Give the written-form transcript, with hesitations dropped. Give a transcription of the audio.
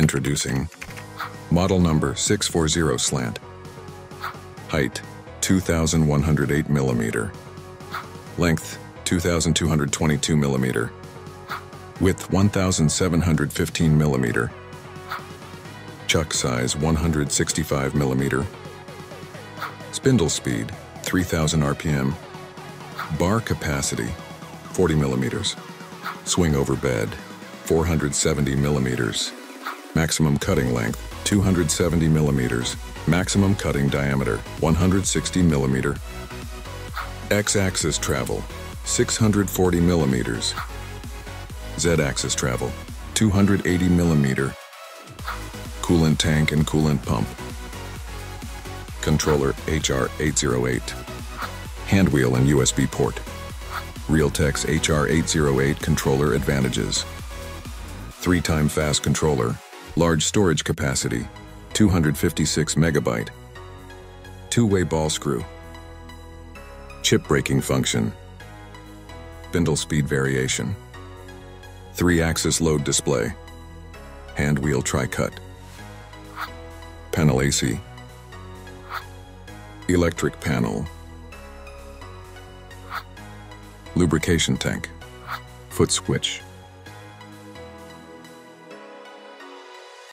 Introducing model number 640 SLANT. Height 2,108 mm. Length 2,222 mm. Width 1,715 mm. Chuck size 165 mm. Spindle speed 3,000 RPM. Bar capacity 40 mm. Swing over bed 470 mm. Maximum cutting length 270 mm. Maximum cutting diameter 160 mm. X-axis travel 640 mm. Z-axis travel 280 mm. Coolant tank and coolant pump. Controller HR808. Handwheel and USB port. RealTech's HR808 controller advantages. 3-time fast controller. Large storage capacity, 256 megabyte. 2-way ball screw. Chip breaking function. Spindle speed variation. 3-axis load display. Hand wheel tri-cut. Panel AC. Electric panel. Lubrication tank. Foot switch.